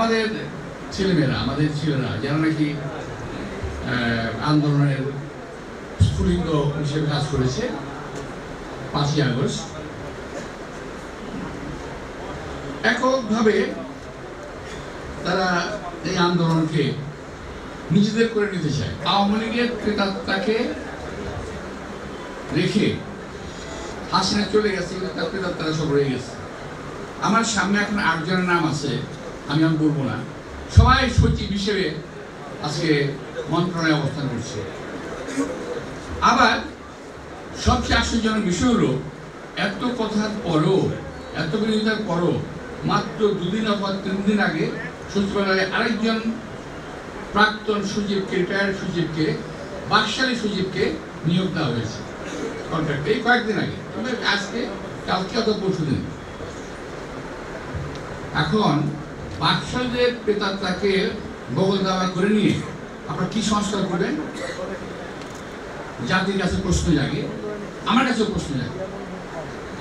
আমাদের ছেলেমেয়েরা, আমাদের ছেলেরা যারা নাকি আন্দোলনের স্ফুলিঙ্গ হিসেবে কাজ করেছে 5ই আগস্ট, এককভাবে তারা এই আন্দোলনকে নিজেদের করে নিতে চায়। আওয়ামী লীগের প্রেতাত্মাকে রেখে হাসিনা চলে গেছে, তার প্রেতাত্মারা সব রয়ে গেছে। আমার সামনে এখন 8 জনের নাম আছে, আমি আর বলবো না। সবাই সচিব হিসেবে আজকে মন্ত্রণালয়ে অবস্থান করছে। আবার সবচেয়ে আশ্চর্যজনক বিষয় হলো, এত কথার পরও, এত বিরোধিতার পরও মাত্র 2 দিন অথবা 3 দিন আগে সচিবালয়ে আরেকজন প্রাক্তন সচিবকে, রিটায়ার্ড সচিবকে, বাকশালী সচিবকে নিয়োগ দেওয়া হয়েছে কন্ট্রাক্টে, এই কয়েকদিন আগে, আজকে কালকে অথবা পরশু দিন। এখন বাকশালীদের প্রেতাত্মাকে বগল দাবা করে নিয়ে আপনারা কি সংস্কার করবেন? জাতির কাছে প্রশ্ন জাগে, আমার কাছেও প্রশ্ন জাগে।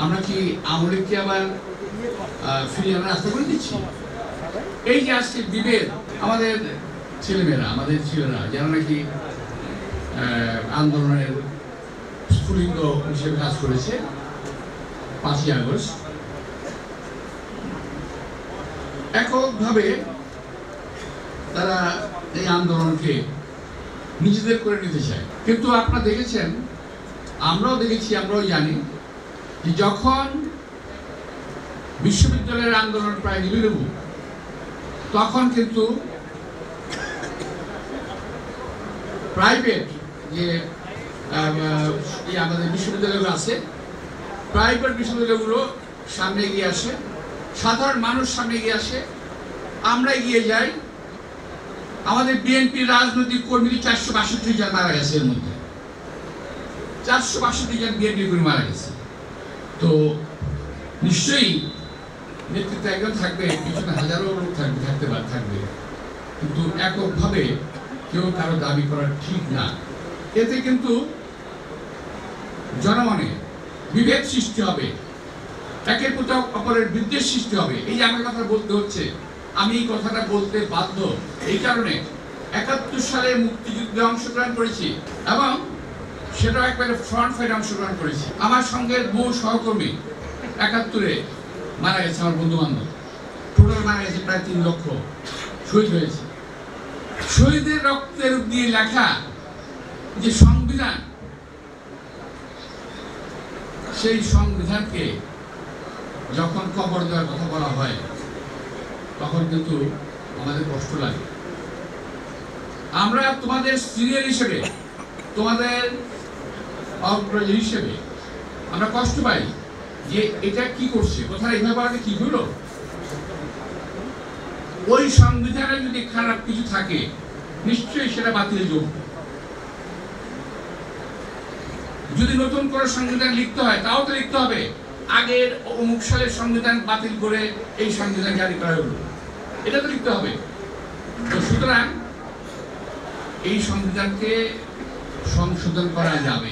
আমরা কি আওয়ামী লীগকে আবার ফিরিয়ে আনার রাস্তা করে দিচ্ছি? এই যে আজকে বিভেদ, আমাদের ছেলেমেয়েরা, আমাদের ছেলেরা যারা নাকি আন্দোলনের স্ফুলিঙ্গ হিসেবে কাজ করেছে 5ই আগস্ট, এককভাবে তারা এই আন্দোলনকে নিজেদের করে নিতে চায়। কিন্তু আপনারা দেখেছেন, আমরাও দেখেছি, আমরাও জানি যে যখন বিশ্ববিদ্যালয়ের আন্দোলন প্রায় নিবিড়, তখন কিন্তু প্রাইভেট যে আমাদের বিশ্ববিদ্যালয়গুলো আছে, প্রাইভেট বিশ্ববিদ্যালয়গুলো সামনে এগিয়ে আসে, সাধারণ মানুষ সামনে এগিয়ে আসে, আমরা এগিয়ে যাই। আমাদের বিএনপির রাজনৈতিক কর্মী 462 জন মারা গেছে, এর মধ্যে 462 জন বিএনপি কর্মী মারা গেছে। তো নিশ্চয়ই নেতৃত্বে একজন থাকবে, পিছনে হাজারো লোক থাকবে, কিন্তু এককভাবে কেউ কারো দাবি করা ঠিক না। এতে কিন্তু জনমনে বিভেদ সৃষ্টি হবে, একের প্রতি অপরের বিদ্বেষ সৃষ্টি হবে। এই যে আমার কথা বলতে হচ্ছে, আমি এই কথাটা বলতে বাধ্য এই কারণে, 71 সালে মুক্তিযুদ্ধে অংশগ্রহণ করেছি এবং সেটাও একবারে ফ্রন্ট ফাইটে অংশগ্রহণ করেছি। আমার সঙ্গে বহু সহকর্মী 71-এ মারা গেছে, আমার বন্ধু বান্ধব টোটাল মারা গেছে প্রায় 3 লক্ষ, শহীদ হয়েছে। শহীদের রক্তের দিয়ে লেখা যে সংবিধান, সেই সংবিধানকে যখন কবর দেওয়ার কথা বলা হয়, তখন কিন্তু আমাদের কষ্ট লাগে। আমরা তোমাদের সিনিয়র হিসেবে, তোমাদের অগ্রজ হিসেবে আমরা কষ্ট পাই যে এটা কি করছে, কোথায় এইভাবে বলাটা কি হলো। ওই সংবিধানে যদি খারাপ কিছু থাকে, নিশ্চয়ই সেটা বাতিল যোগ্য। যদি নতুন করে সংবিধান লিখতে হয়, তাও তো লিখতে হবে আগের অমুক সালের সংবিধান বাতিল করে এই সংবিধান জারি করা হলো, এটা তো লিখতে হবে। তো সুতরাং এই সংবিধানকে সংশোধন করা যাবে।